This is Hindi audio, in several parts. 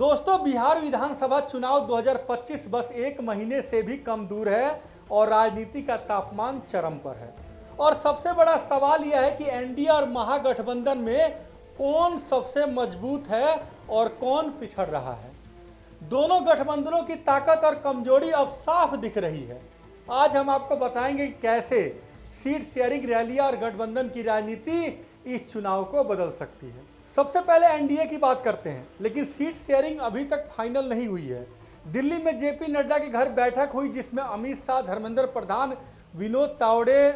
दोस्तों, बिहार विधानसभा चुनाव 2025 बस एक महीने से भी कम दूर है और राजनीति का तापमान चरम पर है। और सबसे बड़ा सवाल यह है कि एनडीए और महागठबंधन में कौन सबसे मजबूत है और कौन पिछड़ रहा है। दोनों गठबंधनों की ताकत और कमजोरी अब साफ दिख रही है। आज हम आपको बताएंगे कि कैसे सीट शेयरिंग रैलियां और गठबंधन की राजनीति इस चुनाव को बदल सकती है। सबसे पहले एनडीए की बात करते हैं, लेकिन सीट शेयरिंग अभी तक फाइनल नहीं हुई है। दिल्ली में जेपी नड्डा के घर बैठक हुई, जिसमें अमित शाह, धर्मेंद्र प्रधान, विनोद तावड़े,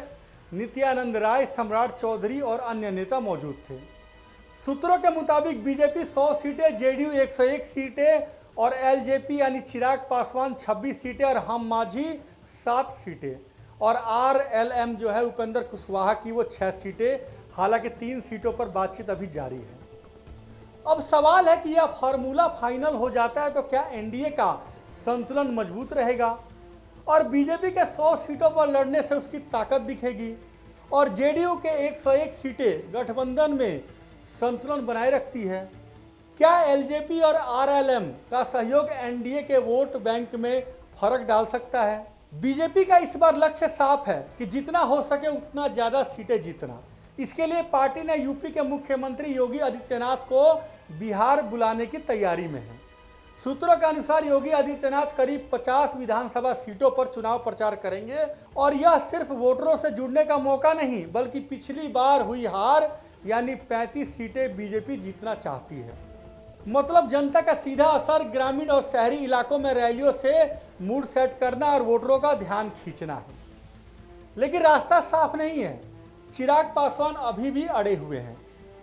नित्यानंद राय, सम्राट चौधरी और अन्य नेता मौजूद थे। सूत्रों के मुताबिक बीजेपी 100 सीटें, जेडीयू 101 सीटें और एलजेपी यानी चिराग पासवान 26 सीटें और हम मांझी 7 सीटें और आरएलएम जो है उपेंद्र कुशवाहा की वो 6 सीटें। हालांकि 3 सीटों पर बातचीत अभी जारी है। अब सवाल है कि यह फार्मूला फाइनल हो जाता है तो क्या एनडीए का संतुलन मजबूत रहेगा और बीजेपी के 100 सीटों पर लड़ने से उसकी ताकत दिखेगी और जेडीयू के 101 सीटें गठबंधन में संतुलन बनाए रखती है। क्या एलजेपी और आरएलएम का सहयोग एनडीए के वोट बैंक में फर्क डाल सकता है। बीजेपी का इस बार लक्ष्य साफ है कि जितना हो सके उतना ज़्यादा सीटें जीतना। इसके लिए पार्टी ने यूपी के मुख्यमंत्री योगी आदित्यनाथ को बिहार बुलाने की तैयारी में है। सूत्रों के अनुसार योगी आदित्यनाथ करीब 50 विधानसभा सीटों पर चुनाव प्रचार करेंगे और यह सिर्फ वोटरों से जुड़ने का मौका नहीं, बल्कि पिछली बार हुई हार यानी 35 सीटें बीजेपी जीतना चाहती है। मतलब जनता का सीधा असर ग्रामीण और शहरी इलाकों में रैलियों से मूड सेट करना और वोटरों का ध्यान खींचना है। लेकिन रास्ता साफ नहीं है। चिराग पासवान अभी भी अड़े हुए हैं,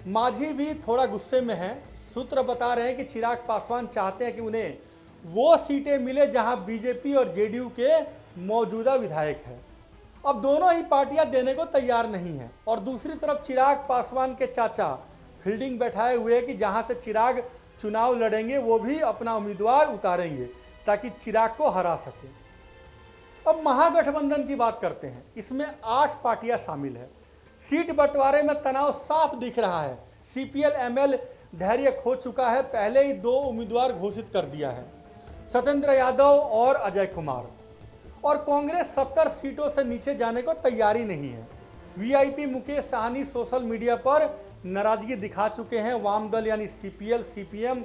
मांझी भी थोड़ा गुस्से में है। सूत्र बता रहे हैं कि चिराग पासवान चाहते हैं कि उन्हें वो सीटें मिले जहां बीजेपी और जेडीयू के मौजूदा विधायक हैं। अब दोनों ही पार्टियां देने को तैयार नहीं हैं और दूसरी तरफ चिराग पासवान के चाचा फील्डिंग बैठाए हुए हैं कि जहां से चिराग चुनाव लड़ेंगे वो भी अपना उम्मीदवार उतारेंगे ताकि चिराग को हरा सके। अब महागठबंधन की बात करते हैं। इसमें 8 पार्टियां शामिल है। सीट बंटवारे में तनाव साफ दिख रहा है। सीपीएल एमएल धैर्य खो चुका है, पहले ही 2 उम्मीदवार घोषित कर दिया है, सत्येंद्र यादव और अजय कुमार। और कांग्रेस 70 सीटों से नीचे जाने को तैयारी नहीं है। VIP Mukesh Sahni social media पर नाराजगी दिखा चुके हैं। वाम दल यानी सीपीएल, सीपीएम,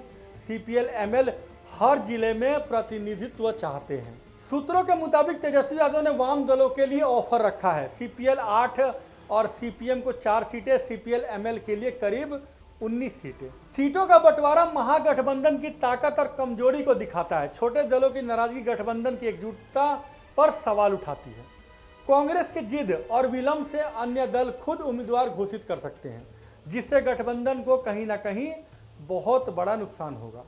सीपीएल एमएल हर जिले में प्रतिनिधित्व चाहते हैं। सूत्रों के मुताबिक तेजस्वी यादव ने वाम दलों के लिए ऑफर रखा है। सीपीएल 8 और सीपीएम को 4 सीटें, सीपीएल एमएल के लिए करीब 19 सीटें। सीटों का बंटवारा महागठबंधन की ताकत और कमजोरी को दिखाता है। छोटे दलों की नाराजगी गठबंधन की एकजुटता पर सवाल उठाती है। कांग्रेस की जिद और विलंब से अन्य दल खुद उम्मीदवार घोषित कर सकते हैं, जिससे गठबंधन को कहीं ना कहीं बहुत बड़ा नुकसान होगा।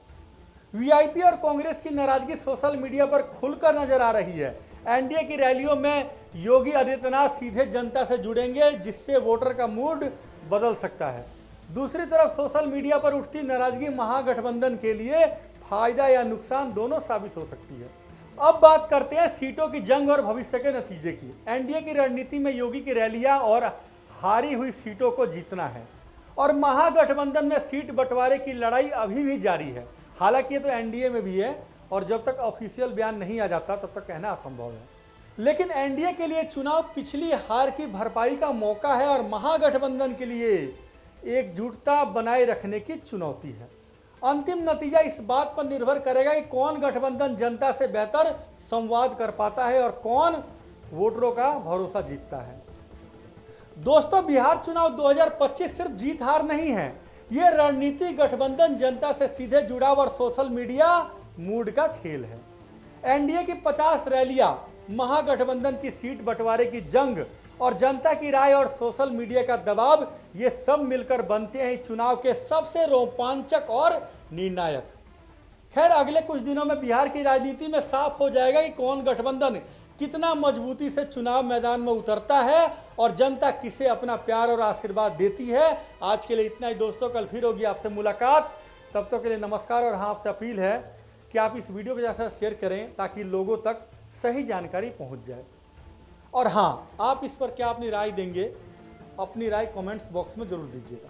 वीआईपी और कांग्रेस की नाराजगी सोशल मीडिया पर खुलकर नजर आ रही है। एनडीए की रैलियों में योगी आदित्यनाथ सीधे जनता से जुड़ेंगे, जिससे वोटर का मूड बदल सकता है। दूसरी तरफ सोशल मीडिया पर उठती नाराजगी महागठबंधन के लिए फायदा या नुकसान दोनों साबित हो सकती है। अब बात करते हैं सीटों की जंग और भविष्य के नतीजे की। एनडीए की रणनीति में योगी की रैलियां और हारी हुई सीटों को जीतना है और महागठबंधन में सीट बंटवारे की लड़ाई अभी भी जारी है। हालांकि ये तो एनडीए में भी है और जब तक ऑफिशियल बयान नहीं आ जाता तब तक कहना असंभव है। लेकिन एनडीए के लिए चुनाव पिछली हार की भरपाई का मौका है और महागठबंधन के लिए एकजुटता बनाए रखने की चुनौती है। अंतिम नतीजा इस बात पर निर्भर करेगा कि कौन गठबंधन जनता से बेहतर संवाद कर पाता है और कौन वोटरों का भरोसा जीतता है। दोस्तों, बिहार चुनाव 2025 सिर्फ जीत हार नहीं है, ये रणनीति, गठबंधन, जनता से सीधे जुड़ाव और सोशल मीडिया मूड का खेल है। एनडीए की 50 रैलियां, महागठबंधन की सीट बंटवारे की जंग और जनता की राय और सोशल मीडिया का दबाव, ये सब मिलकर बनते हैं चुनाव के सबसे रोमांचक और निर्णायक। खैर, अगले कुछ दिनों में बिहार की राजनीति में साफ हो जाएगा कि कौन गठबंधन कितना मजबूती से चुनाव मैदान में उतरता है और जनता किसे अपना प्यार और आशीर्वाद देती है। आज के लिए इतना ही दोस्तों, कल फिर होगी आपसे मुलाकात। तब तक के लिए नमस्कार। और हाँ, आपसे अपील है कि आप इस वीडियो को ज़्यादा शेयर करें ताकि लोगों तक सही जानकारी पहुंच जाए। और हाँ, आप इस पर क्या अपनी राय देंगे, अपनी राय कमेंट्स बॉक्स में जरूर दीजिएगा।